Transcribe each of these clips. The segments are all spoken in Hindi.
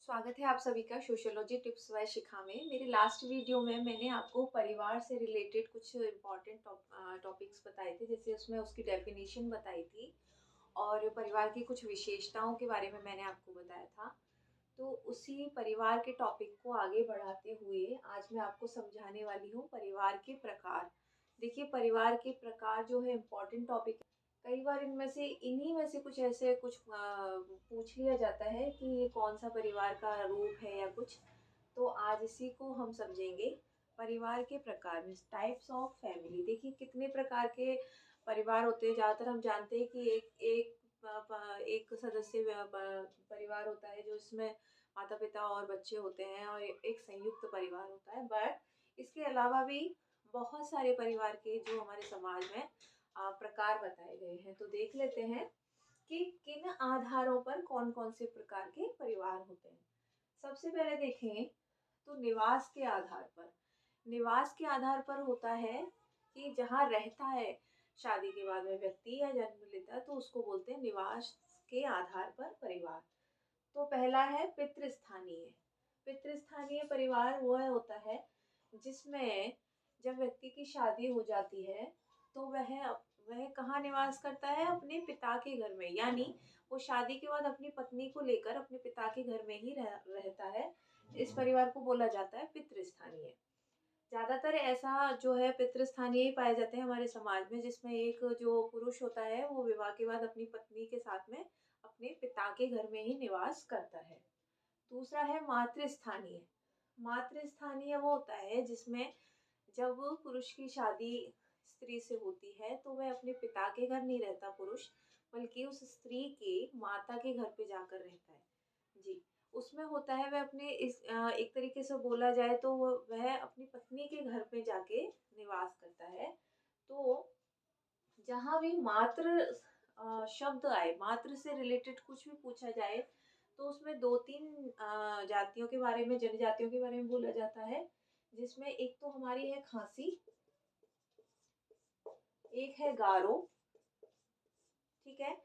स्वागत है आप सभी का सोशियोलॉजी टिप्स बाय शिखा में। मेरे लास्ट वीडियो में मैंने आपको परिवार से रिलेटेड कुछ इम्पोर्टेंट टॉपिक्स बताए थे, जैसे उसमें उसकी डेफिनेशन बताई थी और परिवार की कुछ विशेषताओं के बारे में मैंने आपको बताया था। तो उसी परिवार के टॉपिक को आगे बढ़ाते हुए आज मैं आपको समझाने वाली हूँ परिवार के प्रकार। देखिए, परिवार के प्रकार जो है इम्पोर्टेंट टॉपिक। कई बार इनमें से इन्हीं में से कुछ ऐसे कुछ पूछ लिया जाता है कि ये कौन सा परिवार का रूप है या कुछ। तो आज इसी को हम समझेंगे। परिवार के प्रकार में टाइप्स ऑफ फैमिली। देखिए, कितने प्रकार के परिवार होते हैं। ज़्यादातर हम जानते हैं कि एक एक एक सदस्य परिवार होता है जो इसमें माता पिता और बच्चे होते हैं, और एक संयुक्त परिवार होता है। बट इसके अलावा भी बहुत सारे परिवार के जो हमारे समाज में प्रकार बताए गए हैं। तो देख लेते हैं कि किन आधारों पर कौन कौन से प्रकार के परिवार होते हैं। सबसे पहले देखें तो निवास के आधार पर। निवास के आधार पर होता है कि जहाँ रहता है शादी के बाद में व्यक्ति या जन्म लेता है, तो उसको बोलते हैं निवास के आधार पर परिवार। तो पहला है पितृस्थानीय। पितृस्थानीय परिवार वह होता है जिसमें जब व्यक्ति की शादी हो जाती है तो वह कहाँ निवास करता है? अपने पिता के घर में। यानी वो शादी के बाद अपनी पत्नी को लेकर अपने पिता के घर में ही रहता है। इस परिवार को बोला जाता है पितृस्थानीय। ज्यादातर ऐसा जो है पितृस्थानीय ही पाए जाते हैं हमारे समाज में, जिसमें एक जो पुरुष होता है वो विवाह के बाद अपनी पत्नी के साथ में अपने पिता के घर में ही निवास करता है। दूसरा है मातृस्थानीय। मातृस्थानीय वो होता है जिसमें जब पुरुष की शादी स्त्री से होती है तो वह अपने पिता के घर नहीं रहता पुरुष, बल्कि उस स्त्री के माता के घर पे जाकर रहता है। जी, उसमें होता है वह अपने एक तरीके से बोला जाए तो वह अपनी पत्नी के घर पे जाके निवास करता है। तो जहाँ भी मातृ शब्द आए, मातृ से रिलेटेड कुछ भी पूछा जाए, तो उसमें 2-3 जातियों के बारे में, जनजातियों के बारे में बोला जाता है, जिसमें एक तो हमारी है खासी, एक है गारो, ठीक है?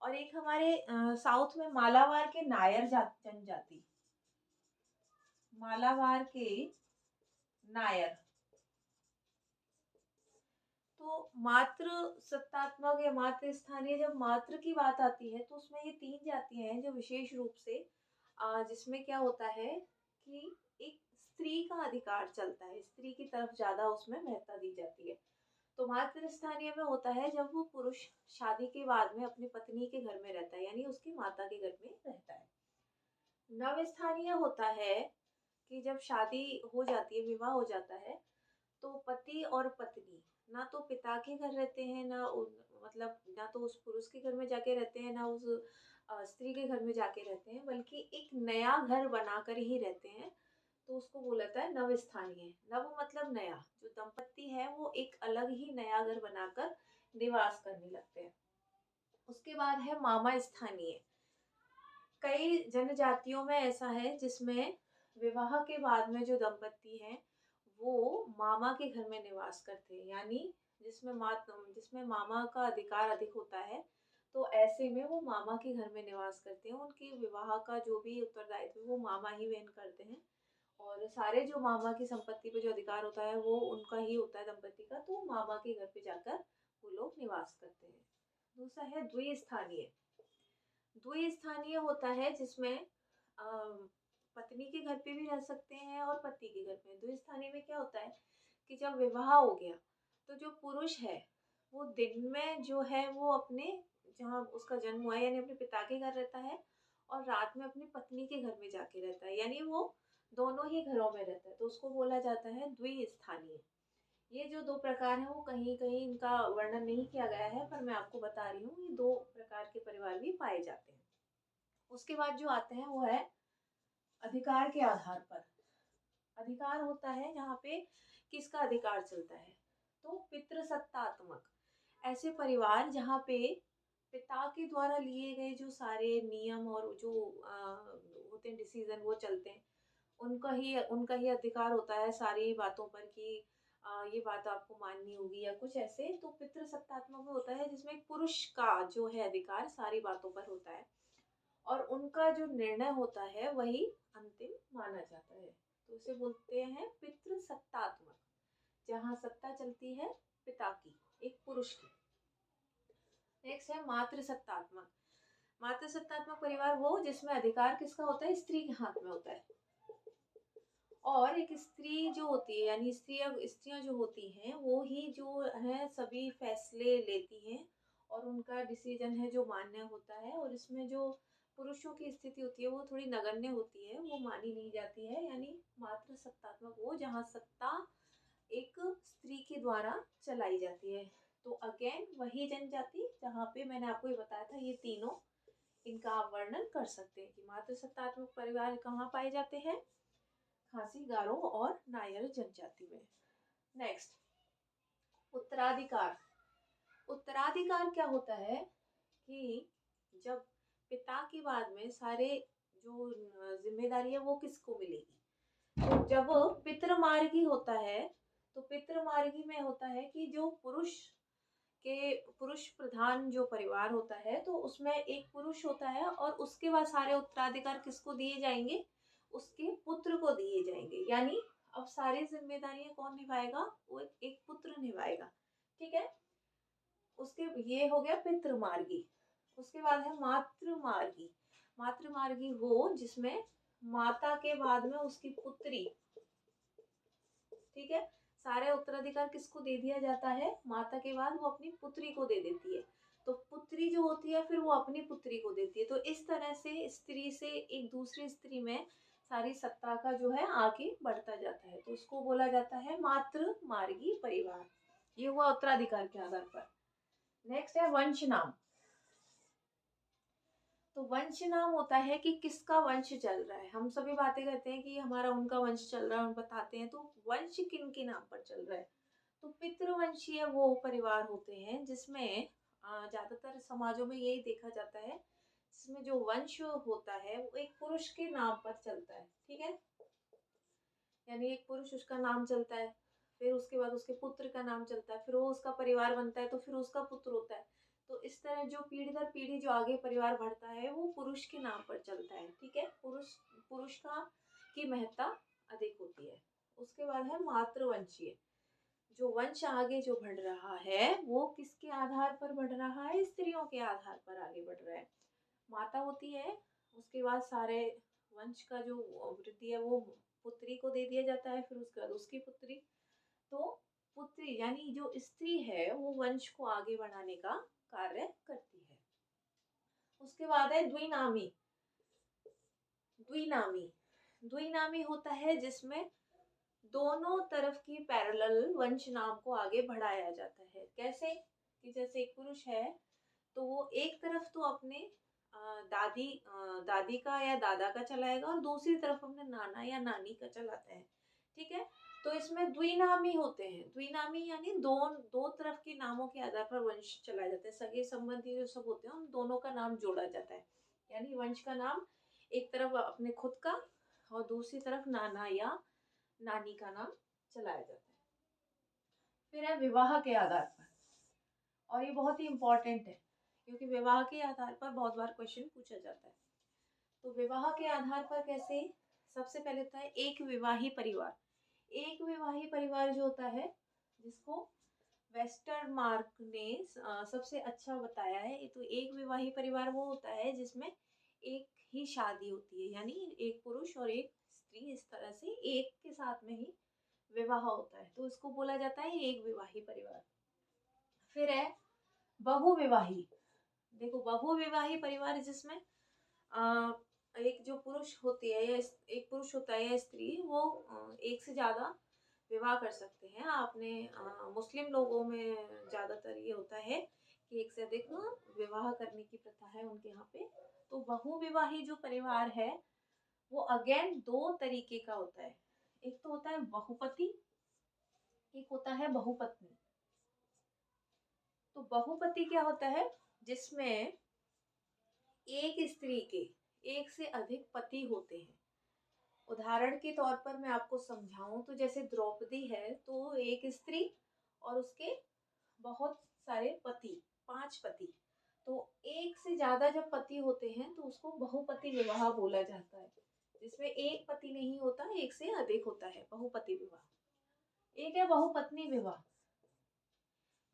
और एक हमारे साउथ में मालाबार के नायर जनजाति, मालाबार के नायर। तो मातृ सत्तात्मक या मातृ स्थानीय, जब मातृ की बात आती है तो उसमें ये 3 जातियाँ हैं जो विशेष रूप से जिसमें क्या होता है कि एक स्त्री का अधिकार चलता है, स्त्री की तरफ ज़्यादा उसमें महत्ता दी जाती है। तो मातृ स्थानीय में होता है जब वो पुरुष शादी के बाद में अपनी पत्नी के घर में रहता है, यानी उसकी माता के घर में रहता है। नव स्थानीय होता है कि जब शादी हो जाती है, विवाह हो जाता है, तो पति और पत्नी ना तो पिता के घर रहते हैं, मतलब ना तो उस पुरुष के घर में जाके रहते हैं, ना उस स्त्री के घर में जाके रहते हैं, बल्कि एक नया घर बनाकर ही रहते हैं। तो उसको बोला जाता है नव स्थानीय। नव मतलब नया। जो दंपत्ति है वो एक अलग ही नया घर बनाकर निवास करने लगते हैं। उसके बाद है मामा स्थानीय। कई जनजातियों में ऐसा है जिसमें विवाह के बाद में जो दंपत्ति हैं वो मामा के घर में निवास करते हैं, यानी जिसमें मामा का अधिकार अधिक होता है। तो ऐसे में वो मामा के घर में निवास करते हैं। उनके विवाह का जो भी उत्तरदायित्व है वो मामा ही वहन करते हैं, और सारे जो मामा की संपत्ति पे जो अधिकार होता है वो उनका ही होता है दंपति का। तो मामा के घर पे जाकर वो लोग निवास करते हैं। दूसरा है द्विस्थानीय। द्विस्थानीय होता है जिसमें पत्नी के घर पे भी रह सकते हैं और पति के घर पे। द्विस्थानीय में क्या होता है कि जब विवाह हो गया तो जो पुरुष है वो दिन में जो है वो अपने जहाँ उसका जन्म हुआ है यानी अपने पिता के घर रहता है, और रात में अपनी पत्नी के घर में जाके रहता है, यानी वो दोनों ही घरों में रहता है। तो उसको बोला जाता है द्विस्थानीय। ये जो 2 प्रकार हैं वो कहीं-कहीं इनका वर्णन नहीं किया गया है, पर मैं आपको बता रही हूँ, ये 2 प्रकार के परिवार भी पाए जाते हैं। उसके बाद जो आते हैं वो है अधिकार के आधार पर। अधिकार होता है जहाँ पे किसका अधिकार चलता है, तो पितृसत्तात्मक। ऐसे परिवार जहाँ पे पिता के द्वारा लिए गए जो सारे नियम और जो होते हैं डिसीजन वो चलते हैं। उनका ही अधिकार होता है सारी बातों पर कि ये बात आपको माननी होगी या कुछ ऐसे। तो पितृसत्तात्मक में होता है जिसमें एक पुरुष का जो है अधिकार सारी बातों पर होता है। और उनका जो निर्णय होता है वही अंतिम माना जाता है। तो उसे बोलते हैं पितृ सत्तात्मक, जहाँ सत्ता चलती है पिता की, एक पुरुष की। नेक्स्ट है मातृ सत्तात्मक। मातृ सत्तात्मक परिवार वो जिसमें अधिकार किसका होता है, स्त्री के हाथ में होता है। और एक स्त्री जो होती है, यानी स्त्रियां जो होती हैं वो ही जो है सभी फैसले लेती हैं और उनका डिसीजन है जो मान्य होता है। और इसमें जो पुरुषों की स्थिति होती है वो थोड़ी नगण्य होती है, वो मानी नहीं जाती है। यानी मातृ सत्तात्मक वो जहाँ सत्ता एक स्त्री के द्वारा चलाई जाती है। तो अगेन वही जनजाति जहाँ पे मैंने आपको ये बताया था, ये तीनों इनका आप वर्णन कर सकते हैं कि मातृ सत्तात्मक परिवार कहाँ पाए जाते हैं, खासी, गारो और नायर जनजाति में। नेक्स्ट, उत्तराधिकार। उत्तराधिकार क्या होता है कि जब पिता के बाद में सारे जो जिम्मेदारी है वो किसको मिलेगी। तो जब पितृमार्गी होता है तो पितृमार्गी में होता है कि जो पुरुष प्रधान जो परिवार होता है तो उसमें एक पुरुष होता है और उसके बाद सारे उत्तराधिकार किसको दिए जाएंगे, उसके पुत्र को दिए जाएंगे। यानी अब सारी जिम्मेदारियां कौन निभाएगा, वो एक पुत्र निभाएगा। ठीक है, उसके ये हो गया पितृमार्गी। उसके बाद है मातृमार्गी। मातृमार्गी वो जिसमें माता के बाद में उसकी पुत्री, ठीक है, सारे उत्तराधिकार किसको दे दिया जाता है, माता के बाद वो अपनी पुत्री को दे देती है। तो पुत्री जो होती है फिर वो अपनी पुत्री को देती है। तो इस तरह से स्त्री से एक दूसरी स्त्री में सारी सत्ता का जो है आगे बढ़ता जाता है। तो उसको बोला जाता है मातृ मार्गी परिवार। ये हुआ उत्तराधिकार के आधार पर। नेक्स्ट है वंश नाम। तो वंश नाम होता है कि किसका वंश चल रहा है। हम सभी बातें करते हैं कि हमारा उनका वंश चल रहा है, हम बताते हैं। तो वंश किन के नाम पर चल रहा है, तो पितृवंशीय वो परिवार होते हैं जिसमें ज्यादातर समाजों में यही देखा जाता है, जिसमें जो वंश होता है वो एक पुरुष के नाम पर चलता है। ठीक है, यानी एक पुरुष उसका नाम चलता है, फिर उसके बाद उसके पुत्र का नाम चलता है, फिर वो उसका परिवार बनता है तो फिर उसका पुत्र होता है। तो इस तरह जो पीढ़ी दर पीढ़ी जो आगे परिवार बढ़ता है वो पुरुष के नाम पर चलता है। ठीक है, पुरुष का की महत्ता अधिक होती है। उसके बाद है मातृवंशीय। जो वंश आगे जो बढ़ रहा है वो किसके आधार पर बढ़ रहा है, स्त्रियों के आधार पर आगे बढ़ रहा है। माता होती है, उसके बाद सारे वंश का जो वृद्धि है वो पुत्री को दे दिया जाता है, फिर उसके बाद उसकी पुत्री। तो पुत्री यानी जो स्त्री है वो वंश को आगे बढ़ाने का कार्य करती है। उसके बाद है द्विनामी। द्विनामी द्विनामी होता है जिसमें दोनों तरफ की पैरेलल वंश नाम को आगे बढ़ाया जाता है। कैसे कि जैसे एक पुरुष है तो वो एक तरफ तो अपने दादी का या दादा का चलाएगा और दूसरी तरफ अपने नाना या नानी का चलाता है। ठीक है, तो इसमें द्विनामी होते हैं। द्विनामी यानी दो तरफ के नामों के आधार पर वंश चलाया जाता है। सगे संबंधी जो सब होते हैं उन दोनों का नाम जोड़ा जाता है। यानी वंश का नाम एक तरफ अपने खुद का और दूसरी तरफ नाना या नानी का नाम चलाया जाता है। फिर है विवाह के आधार पर, और ये बहुत ही इम्पोर्टेंट है क्योंकि विवाह के आधार पर बहुत बार क्वेश्चन पूछा जाता है। तो विवाह के आधार पर कैसे, सबसे पहले होता है एक विवाही परिवार। एक विवाही परिवार जो होता है जिसको वेस्टर्न मार्क ने सबसे अच्छा बताया है। तो एक विवाही परिवार वो होता है जिसमें एक ही शादी होती है, यानी एक पुरुष और एक स्त्री इस तरह से एक के साथ में ही विवाह होता है, तो इसको बोला जाता है एक विवाही परिवार। फिर है बहुविवाही। देखो बहुविवाही परिवार जिसमें एक जो पुरुष होती है या एक पुरुष होता है या स्त्री वो एक से ज्यादा विवाह कर सकते हैं। आपने मुस्लिम लोगों में ज्यादातर ये होता है कि एक से अधिक विवाह करने की प्रथा है उनके यहाँ पे। तो बहुविवाही जो परिवार है वो अगेन दो तरीके का होता है। एक तो होता है बहुपति, एक होता है बहुपत्नी। तो बहुपति क्या होता है, जिसमें एक स्त्री के एक से अधिक पति होते हैं। उदाहरण के तौर पर मैं आपको समझाऊं तो जैसे द्रौपदी है तो एक स्त्री और उसके बहुत सारे पति, 5 पति। तो एक से ज़्यादा जब पति होते हैं तो उसको बहुपति विवाह बोला जाता है, जिसमें एक पति नहीं होता, एक से अधिक होता है बहुपति विवाह। एक है बहुपत्नी विवाह।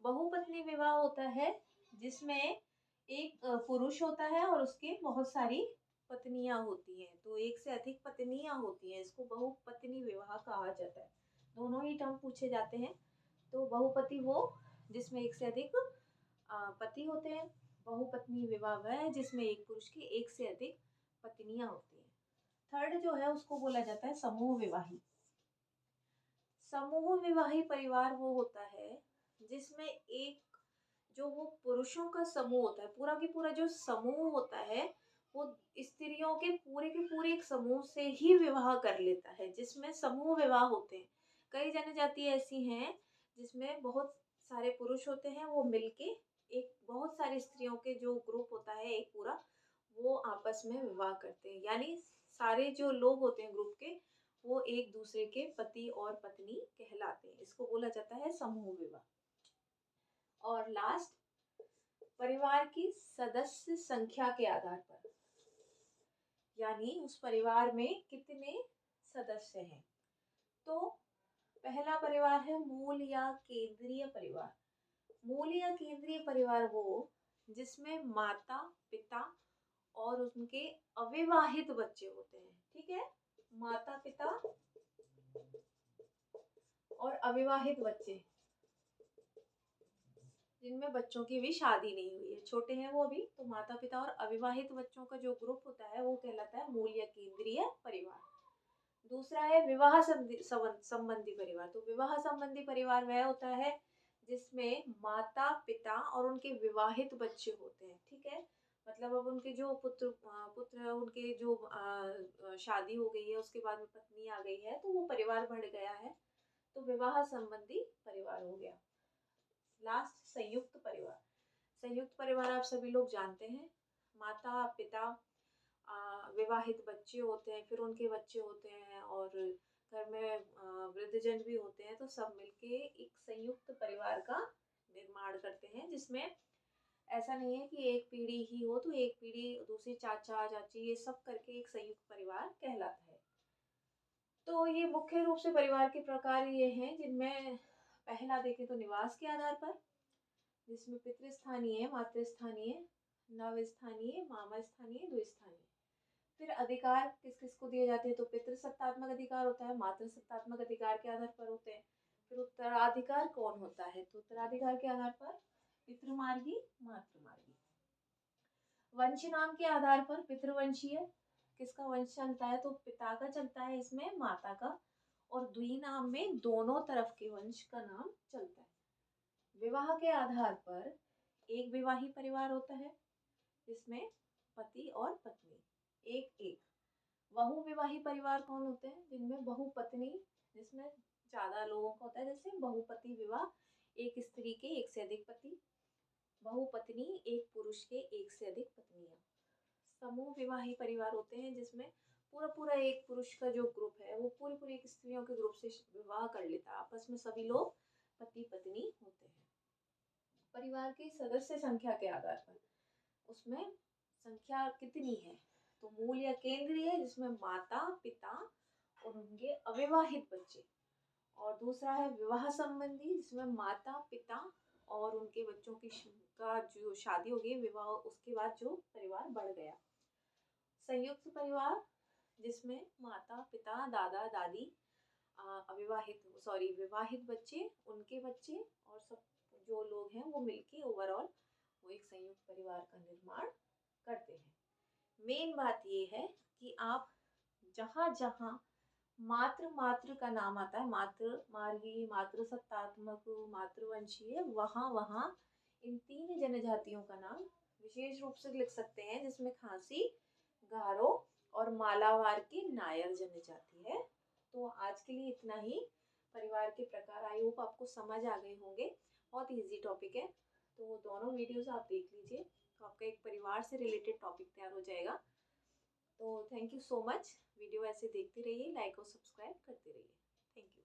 बहुपत्नी विवाह होता है जिसमें एक पुरुष होता है और उसके बहुत सारी पत्नियां होती हैं, तो एक से अधिक पत्नियां होती हैं, इसको बहुपत्नी विवाह कहा जाता है। दोनों ही टर्म पूछे जाते हैं। तो बहुपति वो जिसमें एक से अधिक पति होते हैं। बहुपत्नी विवाह वह है जिसमें एक पुरुष की एक से अधिक पत्नियां होती हैं। थर्ड जो है उसको बोला जाता है समूह विवाही। समूह विवाही परिवार वो होता है जिसमें एक जो वो पुरुषों का समूह होता है, पूरा की पूरा जो समूह होता है वो स्त्रियों के पूरे एक समूह से ही विवाह कर लेता है, जिसमें समूह विवाह होते हैं। कई जनजाति ऐसी हैं जिसमें बहुत सारे पुरुष होते हैं, वो मिलके एक बहुत सारी स्त्रियों के जो ग्रुप होता है एक पूरा, वो आपस में विवाह करते हैं। यानी सारे जो लोग होते हैं ग्रुप के, वो एक दूसरे के पति और पत्नी कहलाते हैं। इसको बोला जाता है समूह विवाह। और लास्ट, परिवार की सदस्य संख्या के आधार पर, यानी उस परिवार में कितने सदस्य हैं। तो पहला परिवार है मूल या केंद्रीय परिवार। मूल या केंद्रीय परिवार वो जिसमें माता पिता और उनके अविवाहित बच्चे होते हैं। ठीक है, माता पिता और अविवाहित बच्चे, जिनमें बच्चों की भी शादी नहीं हुई है, छोटे हैं वो अभी, तो माता पिता और अविवाहित बच्चों का जो ग्रुप होता है वो कहलाता है मूल या केंद्रीय परिवार। दूसरा है विवाह संबंधी परिवार। तो विवाह संबंधी परिवार वह होता है जिसमें माता पिता और उनके विवाहित बच्चे होते हैं। ठीक है, मतलब अब उनके जो पुत्र उनके जो शादी हो गई है, उसके बाद में पत्नी आ गई है, तो वो परिवार बढ़ गया है, तो विवाह संबंधी परिवार हो गया। लास्ट, संयुक्त परिवार। संयुक्त परिवार आप सभी लोग जानते हैं, माता पिता, विवाहित बच्चे होते हैं, फिर उनके बच्चे होते हैं, और घर में वृद्धजन भी होते हैं, तो सब मिलके एक संयुक्त परिवार का निर्माण करते हैं, जिसमें ऐसा नहीं है कि एक पीढ़ी ही हो, तो एक पीढ़ी दूसरी चाचा चाची ये सब करके एक संयुक्त परिवार कहलाता है। तो ये मुख्य रूप से परिवार के प्रकार ये हैं, जिनमें पहला देखें तो निवास के आधार पर, जिसमें पितृस्थानीय, मातृस्थानीय, नवस्थानीय, मामा स्थानीय, द्विस्थानीय। फिर अधिकार किस किस को दिए जाते हैं, तो पितृसत्तात्मक अधिकार होता है, मातृसत्तात्मक अधिकार के आधार पर होते हैं। फिर उत्तराधिकार कौन होता है, तो उत्तराधिकार के आधार पर पितृमार्गी, मातृमार्गी। वंश नाम के आधार पर पितृवंशीय, किसका वंश चलता है, तो पिता का चलता है, इसमें माता का। और द्विनाम में दोनों तरफ के वंश का नाम चलता है। विवाह के आधार पर एक विवाही परिवार होता है जिसमें पति और पत्नी एक एक। बहु विवाही परिवार कौन होते हैं, जिनमें बहुपत्नी, जिसमें ज्यादा लोगों का होता है, जैसे बहुपति विवाह, एक स्त्री के एक से अधिक पति। बहुपत्नी, एक पुरुष के एक से अधिक पत्नियां। समूह विवाही परिवार होते हैं जिसमें पूरा पूरा एक पुरुष का जो ग्रुप है वो पूरी पूरी एक स्त्रियों के ग्रुप से विवाह कर लेता है, आपस में सभी लोग पति पत्नी होते हैं। परिवार की सदस्य संख्या के आधार पर उसमें संख्या कितनी है, तो मूल या केंद्रीय है जिसमें माता पिता और उनके अविवाहित बच्चे। और दूसरा है विवाह संबंधी, जिसमें माता पिता और उनके बच्चों की का जो शादी हो गई विवाह, उसके बाद जो परिवार बढ़ गया। संयुक्त परिवार जिसमें माता पिता दादा दादी, विवाहित बच्चे, उनके बच्चे और सब जो लोग हैं वो मिलके ओवरऑल वो एक संयुक्त परिवार का निर्माण करते हैं। मेन बात ये है कि आप जहाँ जहाँ मातृ मातृ का नाम आता है, मातृ मार्गी, मातृ सत्तात्मक, मातृवंशीय, वहाँ वहाँ इन तीन जनजातियों का नाम विशेष रूप से लिख सकते हैं, जिसमें खासी, गारो और मालावार की नायर जनजाति है। तो आज के लिए इतना ही। परिवार के प्रकार आई होप आपको समझ आ गए होंगे, बहुत इजी टॉपिक है, तो दोनों वीडियोस आप देख लीजिए, तो आपका एक परिवार से रिलेटेड टॉपिक तैयार हो जाएगा। तो thank you so much. Video ऐसे देखते रहिए, लाइक और सब्सक्राइब करते रहिए। Thank you.